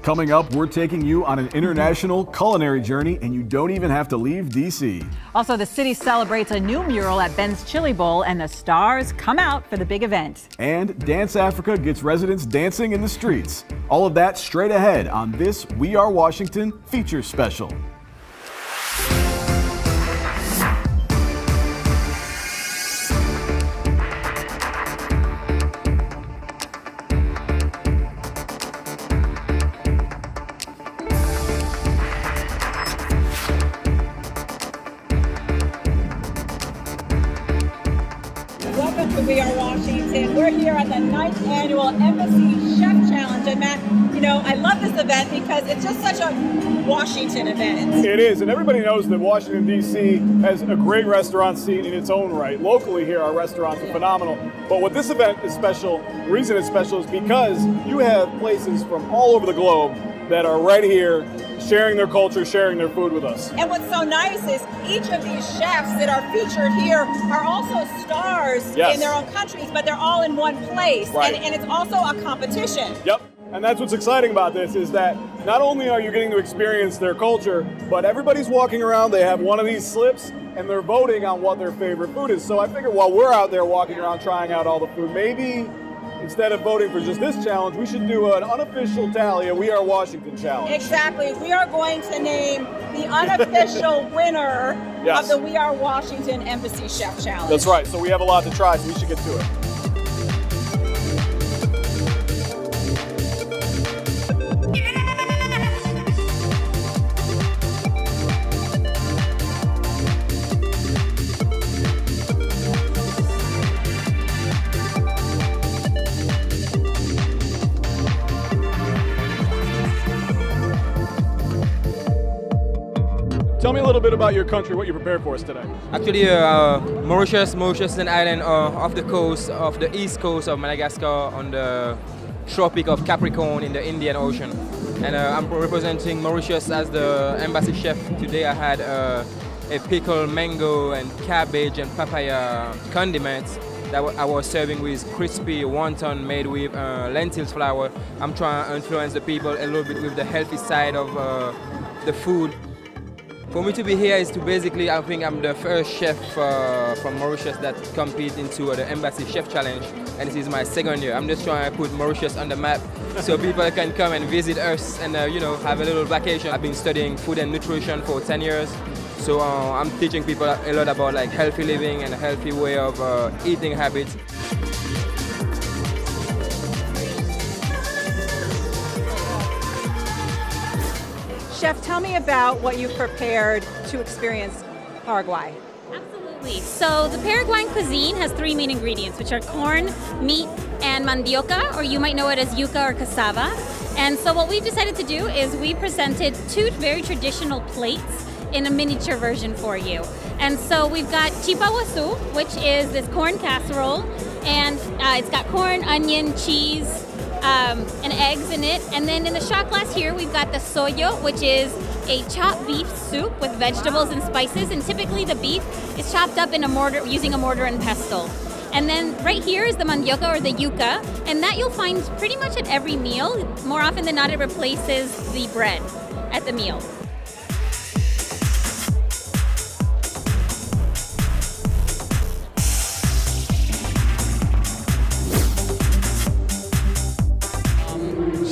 Coming up, we're taking you on an international culinary journey, and you don't even have to leave D.C. Also, the city celebrates a new mural at Ben's Chilibowl, and the stars come out for the big event. And Dance Africa gets residents dancing in the streets. All of that straight ahead on this We Are Washington feature special. Welcome to We Are Washington. We're here at the 9th annual Embassy Chef Challenge. And Matt, you know, I love this event because it's just such a Washington event. It is, and everybody knows that Washington, D.C. has a great restaurant scene in its own right. Locally here, our restaurants are phenomenal. But what this event is special, the reason it's special is because you have places from all over the globe that are right here sharing their culture, sharing their food with us. And what's so nice is each of these chefs that are featured here are also stars in their own countries, but they're all in one place. Right. And it's also a competition. Yep. And that's what's exciting about this is that not only are you getting to experience their culture, but everybody's walking around, they have one of these slips, and they're voting on what their favorite food is. So I figured while we're out there walking around trying out all the food, maybe instead of voting for just this challenge, we should do an unofficial tally, a We Are Washington challenge. Exactly. We are going to name the unofficial winner of the We Are Washington Embassy Chef Challenge. That's right. So we have a lot to try, so we should get to it. Tell me a little bit about your country, what you prepared for us today. Actually, Mauritius is an island off the coast of the east coast of Madagascar on the Tropic of Capricorn in the Indian Ocean. And I'm representing Mauritius as the embassy chef. Today I had a pickled mango and cabbage and papaya condiments that I was serving with crispy wonton made with lentils flour. I'm trying to influence the people a little bit with the healthy side of the food. For me to be here is to basically, I think I'm the first chef from Mauritius that compete into the Embassy Chef Challenge, and this is my second year. I'm just trying to put Mauritius on the map so people can come and visit us and you know, have a little vacation. I've been studying food and nutrition for 10 years, so I'm teaching people a lot about like healthy living and a healthy way of eating habits. Chef, tell me about what you've prepared to experience Paraguay. Absolutely. So the Paraguayan cuisine has three main ingredients, which are corn, meat, and mandioca, or you might know it as yuca or cassava. And so what we've decided to do is we presented two very traditional plates in a miniature version for you. And so we've got chipawasu, which is this corn casserole, and it's got corn, onion, cheese, and eggs in it. And then in the shot glass here, we've got the soyo, which is a chopped beef soup with vegetables and spices. And typically the beef is chopped up in a mortar using a mortar and pestle. And then right here is the mandioca or the yuca, and that you'll find pretty much at every meal. More often than not, it replaces the bread at the meal.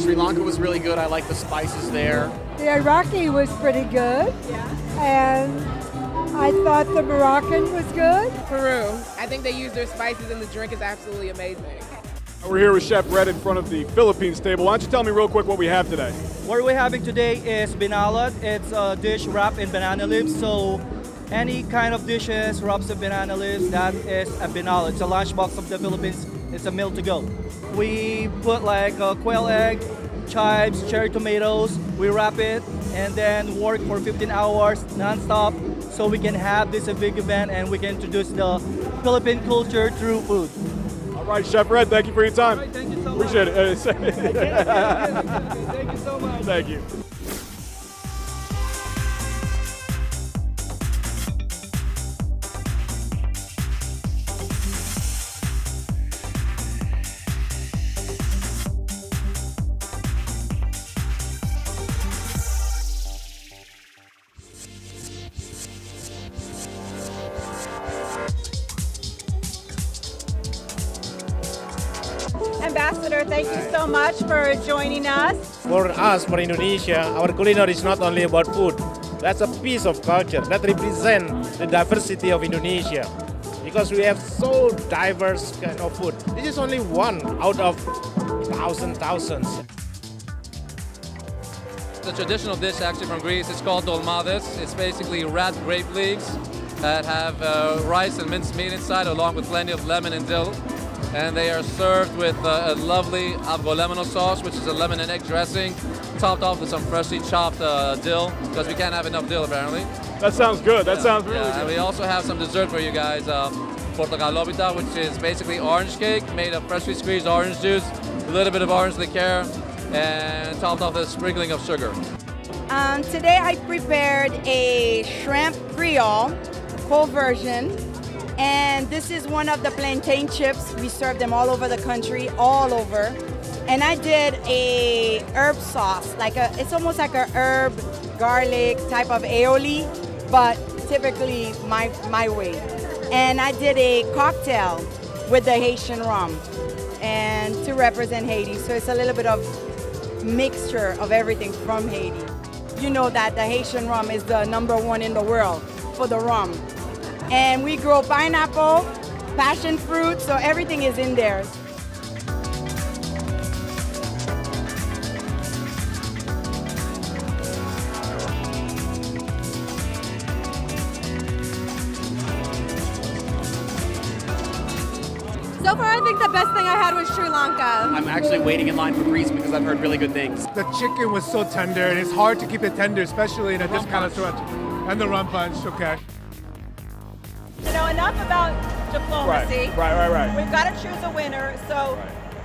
Sri Lanka was really good. I like the spices there. The Iraqi was pretty good. And I thought the Moroccan was good. Peru. I think they use their spices and the drink is absolutely amazing. We're here with Chef Red in front of the Philippines table. Why don't you tell me real quick what we have today? What we're having today is binalot. It's a dish wrapped in banana leaves. So any kind of dishes wrapped in banana leaves, that is a binalot. It's a lunchbox of the Philippines. It's a meal to go. We put like a quail egg, chives, cherry tomatoes. We wrap it and then work for 15 hours non-stop so we can have this a big event and we can introduce the Philippine culture through food. All right, Chef Red, thank you for your time. All right, thank you so Appreciate much. it. Thank you so much. Thank you. Ambassador, thank you so much for joining us. For us, for Indonesia, our culinary is not only about food. That's a piece of culture that represents the diversity of Indonesia. Because we have so diverse kind of food. This is only one out of thousands. The traditional dish actually from Greece is called dolmades. It's basically red grape leaves that have rice and minced meat inside along with plenty of lemon and dill. And they are served with a lovely avgolemino sauce, which is a lemon and egg dressing, topped off with some freshly chopped dill, because we can't have enough dill apparently. That sounds good. That sounds really good. And we also have some dessert for you guys, portocalobita, which is basically orange cake made of freshly squeezed orange juice, a little bit of orange liqueur, and topped off with a sprinkling of sugar. Today I prepared a shrimp creole, full version, and this is one of the plantain chips. We serve them all over the country, all over. And I did a herb sauce, it's almost like a herb, garlic type of aioli, but typically my way. And I did a cocktail with the Haitian rum, and to represent Haiti. So it's a little bit of mixture of everything from Haiti. You know that the Haitian rum is the #1 in the world for the rum. And we grow pineapple, passion fruit, so everything is in there. So far, I think the best thing I had was Sri Lanka. I'm actually waiting in line for Greece because I've heard really good things. The chicken was so tender, and it's hard to keep it tender, especially in this kind of stretch. And the rum punch, okay. You know, enough about diplomacy. Right. We've got to choose a winner. So,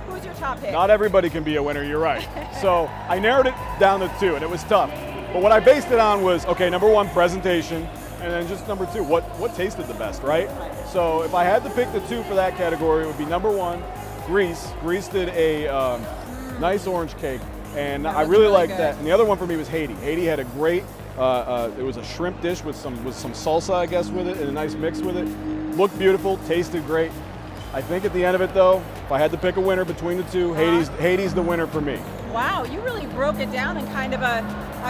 who's your top pick? Not everybody can be a winner, you're right. So I narrowed it down to 2, and it was tough. But what I based it on was, okay, #1, presentation, and then just #2, what tasted the best, right? So if I had to pick the 2 for that category, it would be #1, Greece. Greece did a nice orange cake, and I really liked that. And the other one for me was Haiti. Haiti had a great, it was a shrimp dish with some salsa, I guess, with it, and a nice mix with it. Looked beautiful, tasted great. I think at the end of it, though, if I had to pick a winner between the 2, Haiti's the winner for me. Wow, you really broke it down in kind of a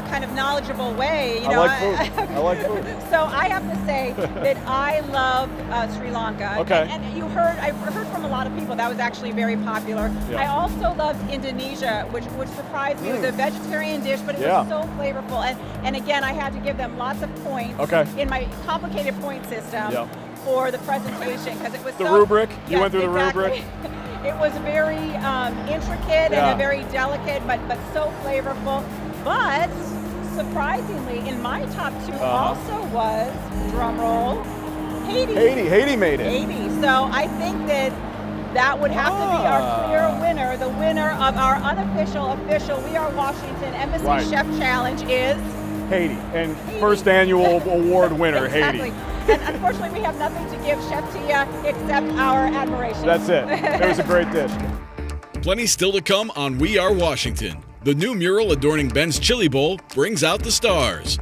kind of knowledgeable way. I like food. I like food. So I have to say that I love Sri Lanka. Okay. And I heard from a lot of people that was actually very popular. Yeah. I also loved Indonesia, which surprised me. It was a vegetarian dish, but it was so flavorful. And again, I had to give them lots of points in my complicated point system for the presentation because it was the rubric. You went through the rubric. It was very intricate and very delicate, but so flavorful. But surprisingly, in my top 2 also was, drum roll, Haiti. Haiti made it. Haiti. So I think that would have to be our clear winner. The winner of our unofficial, official We Are Washington Embassy Chef Challenge is Haiti. And first annual award winner, exactly. Haiti. And unfortunately, we have nothing to give Chef Tia except our admiration. That's it. It was a great dish. Plenty still to come on We Are Washington. The new mural adorning Ben's Chilibowl brings out the stars.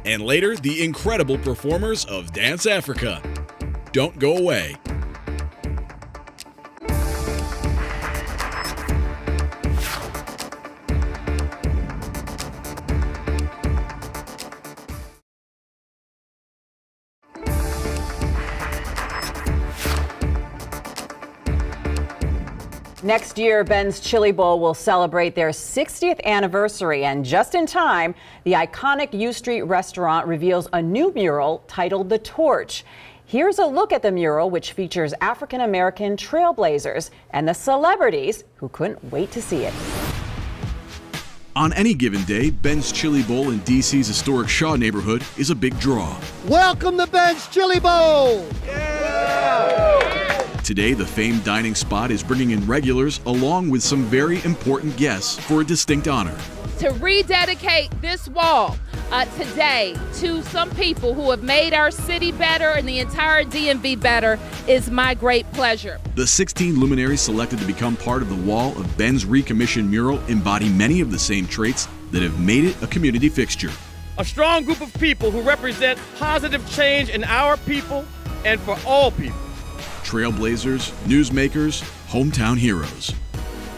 And later, the incredible performers of Dance Africa. Don't go away. Next year, Ben's Chilibowl will celebrate their 60th anniversary, and just in time, the iconic U Street restaurant reveals a new mural titled The Torch. Here's a look at the mural, which features African-American trailblazers and the celebrities who couldn't wait to see it. On any given day, Ben's Chilibowl in DC's historic Shaw neighborhood is a big draw. Welcome to Ben's Chilibowl! Today, the famed dining spot is bringing in regulars along with some very important guests for a distinct honor. To rededicate this wall today to some people who have made our city better and the entire DMV better is my great pleasure. The 16 luminaries selected to become part of the wall of Ben's recommissioned mural embody many of the same traits that have made it a community fixture. A strong group of people who represent positive change in our people and for all people. Trailblazers, newsmakers, hometown heroes.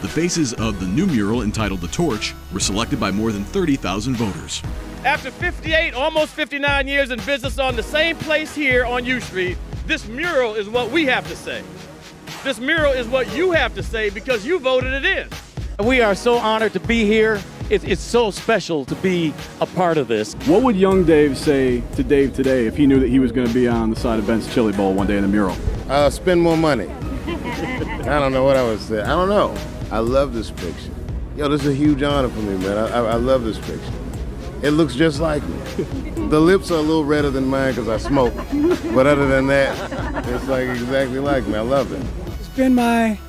The faces of the new mural entitled The Torch were selected by more than 30,000 voters. After 58, almost 59 years in business on the same place here on U Street, this mural is what we have to say. This mural is what you have to say because you voted it in. We are so honored to be here. It's so special to be a part of this. What would young Dave say to Dave today if he knew that he was going to be on the side of Ben's Chilibowl one day in the mural? Spend more money. I don't know what I would say. I don't know. I love this picture. Yo, this is a huge honor for me, man. I love this picture. It looks just like me. The lips are a little redder than mine because I smoke. But other than that, it's like exactly like me. I love it. It's been my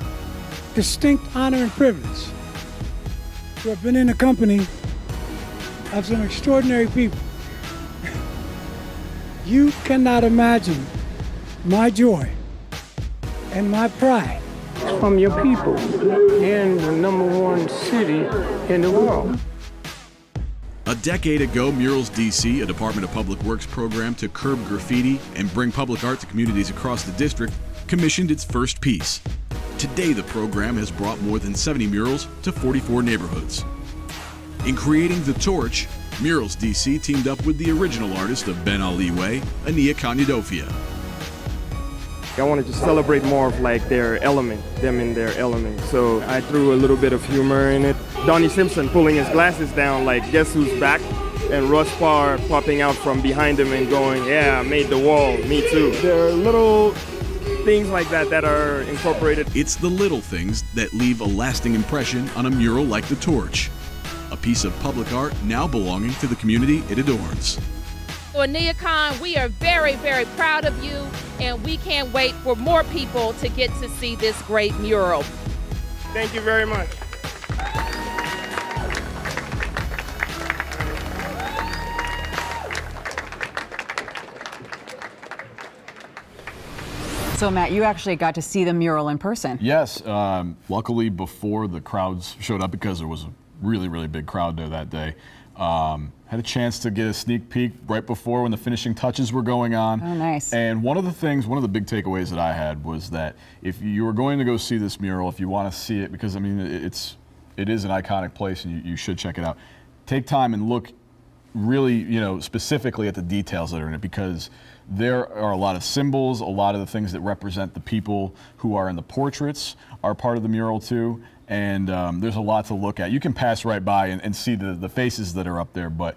distinct honor and privilege to have been in the company of some extraordinary people. You cannot imagine my joy and my pride from your people in the #1 city in the world. A decade ago, Murals DC, a Department of Public Works program to curb graffiti and bring public art to communities across the district, commissioned its first piece. Today, the program has brought more than 70 murals to 44 neighborhoods. In creating The Torch, Murals DC teamed up with the original artist of Ben Ali Way, Ania Kanyadofia. I wanted to celebrate more of like their element, them in their element. So I threw a little bit of humor in it. Donnie Simpson pulling his glasses down like, guess who's back? And Russ Parr popping out from behind him and going, yeah, I made the wall, me too. There are little things like that that are incorporated. It's the little things that leave a lasting impression on a mural like The Torch, a piece of public art now belonging to the community it adorns. So Ania Khan, we are very, very proud of you, and we can't wait for more people to get to see this great mural. Thank you very much. So Matt, you actually got to see the mural in person. Yes, luckily before the crowds showed up, because there was a really, really big crowd there that day. Had a chance to get a sneak peek right before when the finishing touches were going on. Oh, nice. And one of the big takeaways that I had was that if you were going to go see this mural, if you want to see it, because I mean, it is an iconic place and you should check it out, take time and look really, specifically at the details that are in it, because there are a lot of symbols, a lot of the things that represent the people who are in the portraits are part of the mural too. And there's a lot to look at. You can pass right by and see the faces that are up there, but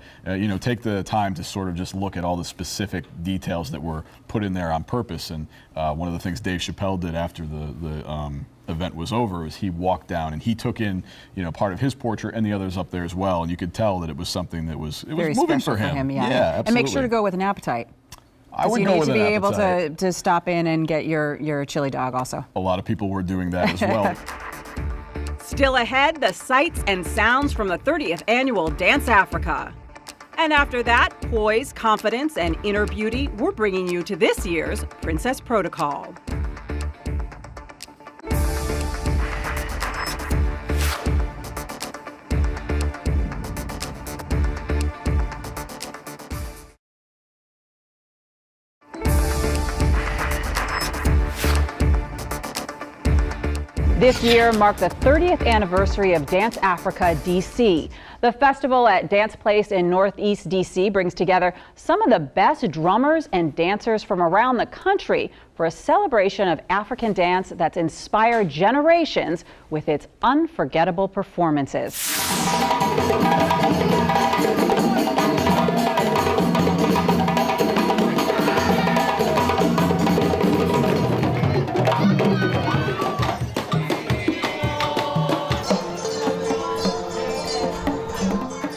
take the time to sort of just look at all the specific details that were put in there on purpose. And one of the things Dave Chappelle did after the event was over is he walked down and he took in part of his portrait and the others up there as well. And you could tell that it was something that was very moving special for him. Yeah, absolutely. And make sure to go with an appetite. I would you go need with to be an able appetite. to stop in and get your chili dog also. A lot of people were doing that as well. Still ahead, the sights and sounds from the 30th annual Dance Africa. And after that, poise, confidence, and inner beauty, we're bringing you to this year's Princess Protocol. This year marked the 30th anniversary of Dance Africa DC. The festival at Dance Place in Northeast DC brings together some of the best drummers and dancers from around the country for a celebration of African dance that's inspired generations with its unforgettable performances.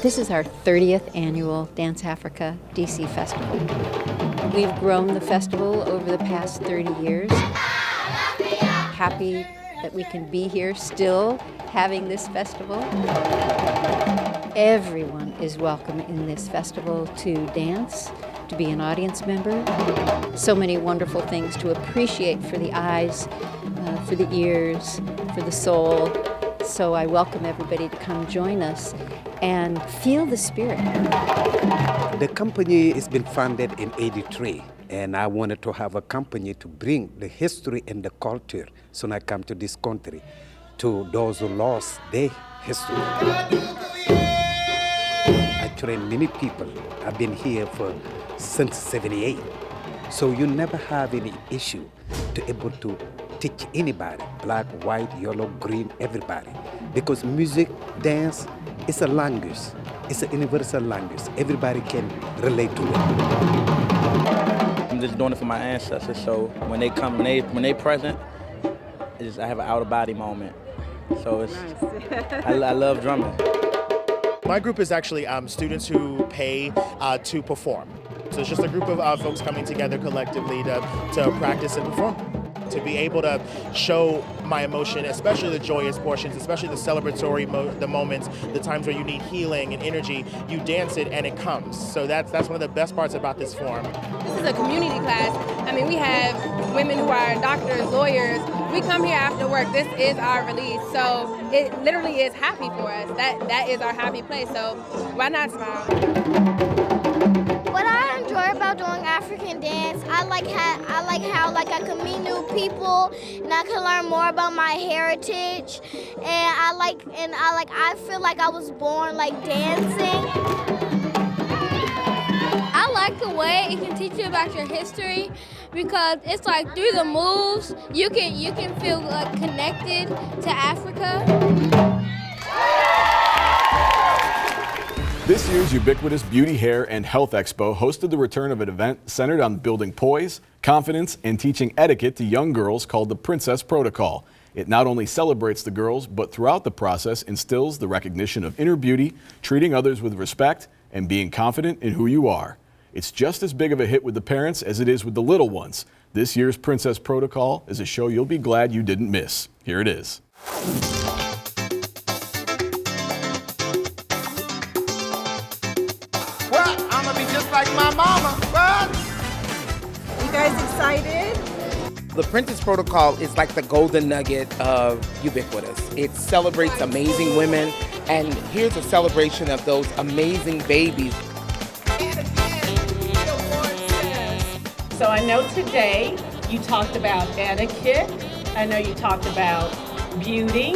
This is our 30th annual Dance Africa DC Festival. We've grown the festival over the past 30 years. Happy that we can be here still having this festival. Everyone is welcome in this festival to dance, to be an audience member. So many wonderful things to appreciate for the eyes, for the ears, for the soul. So I welcome everybody to come join us and feel the spirit. The company has been founded in '83. And I wanted to have a company to bring the history and the culture. So I come to this country to those who lost their history. I train many people. I've been here since '78. So you never have any issue to able to teach anybody, black, white, yellow, green, everybody. Because music, dance, it's a language. It's a universal language. Everybody can relate to it. I'm just doing it for my ancestors. So when they come, when they present, I have an out of body moment. So it's, I love drumming. My group is actually students who pay to perform. So it's just a group of folks coming together collectively to practice and perform. To be able to show my emotion, especially the joyous portions, especially the celebratory the moments, the times where you need healing and energy, you dance it and it comes. So that's one of the best parts about this form. This is a community class. I mean, we have women who are doctors, lawyers. We come here after work. This is our release. So it literally is happy for us. That is our happy place. So why not smile? What I enjoy about doing African dance, I like how I can meet new people and I can learn more about my heritage, and I feel like I was born like dancing. I like the way it can teach you about your history, because it's like through the moves you can feel like connected to Africa. This year's ubiquitous Beauty, Hair, and Health Expo hosted the return of an event centered on building poise, confidence, and teaching etiquette to young girls called the Princess Protocol. It not only celebrates the girls, but throughout the process instills the recognition of inner beauty, treating others with respect, and being confident in who you are. It's just as big of a hit with the parents as it is with the little ones. This year's Princess Protocol is a show you'll be glad you didn't miss. Here it is. Like my mama, what? You guys excited? The Princess Protocol is like the golden nugget of ubiquitous. It celebrates amazing women, and here's a celebration of those amazing babies. So I know today you talked about etiquette. I know you talked about beauty,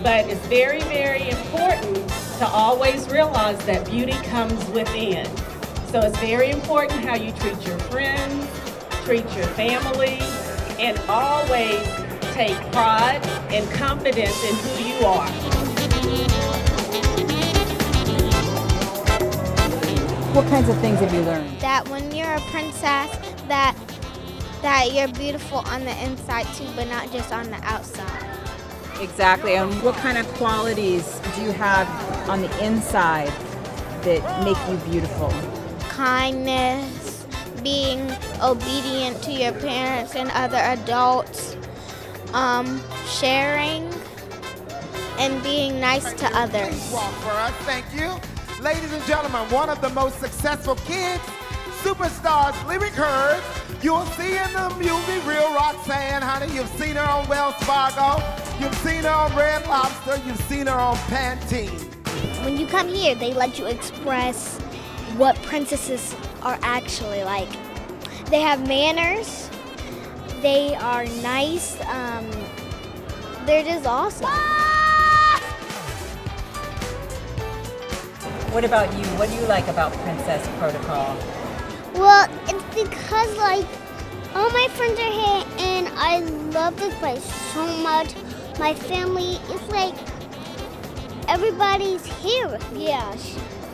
but it's very, very important to always realize that beauty comes within. So it's very important how you treat your friends, treat your family, and always take pride and confidence in who you are. What kinds of things have you learned? That when you're a princess, that you're beautiful on the inside too, but not just on the outside. Exactly. And what kind of qualities do you have on the inside that make you beautiful? Kindness, being obedient to your parents and other adults, sharing, and being nice to others. Walk for us, thank you. Ladies and gentlemen, one of the most successful kids, superstars, lyric heard. You'll see in the movie Real Roxanne, honey. You've seen her on Wells Fargo. You've seen her on Red Lobster. You've seen her on Pantene. When you come here, they let you express what princesses are actually like. They have manners, they are nice, they're just awesome. What about you? What do you like about Princess Protocol? Well, it's because like all my friends are here and I love this place so much. My family is like, everybody's here with me. Yeah.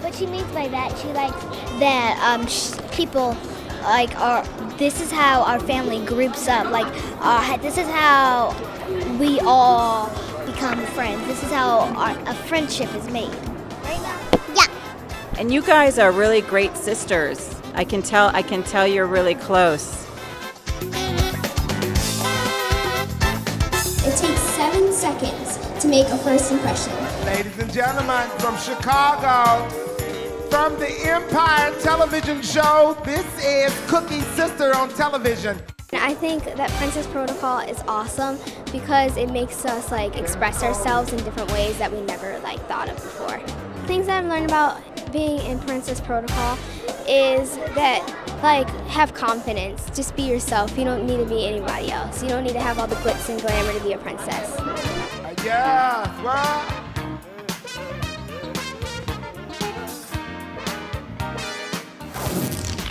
What she means by that, she likes that people like this is how our family groups up. Like this is how we all become friends. This is how a friendship is made. Right now? Yeah. And you guys are really great sisters. I can tell you're really close. It takes 7 seconds to make a first impression. Ladies and gentlemen, from Chicago, from the Empire television show, this is Cookie's sister on television. I think that Princess Protocol is awesome because it makes us like express ourselves in different ways that we never like thought of before. Things that I've learned about being in Princess Protocol is that like, have confidence. Just be yourself. You don't need to be anybody else. You don't need to have all the glitz and glamour to be a princess. Yeah, well.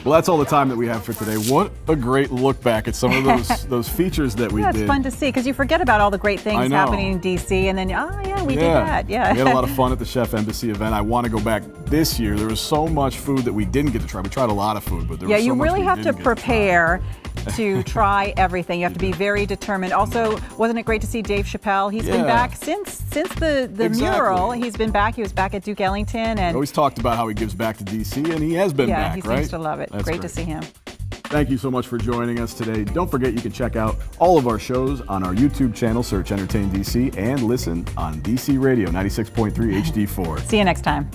Well, that's all the time that we have for today. What a great look back at some of those features that we Yeah, did. it's fun to see because you forget about all the great I things know. happening in DC, and then we did that. Yeah, we had a lot of fun at the Chef Embassy event. I want to go back this year. There was so much food that we didn't get to try. We tried a lot of food, but there was so you much really we have to didn't get prepare to try everything. You have to be very determined. Also, wasn't it great to see Dave Chappelle? He's been back since the mural. He's been back. He was back at Duke Ellington, and We always talked about how he gives back to DC, and he has been back, he right? seems to love it. That's Great to see him. Thank you so much for joining us today. Don't forget you can check out all of our shows on our YouTube channel, search Entertain DC, and listen on DC Radio 96.3 HD4. See you next time.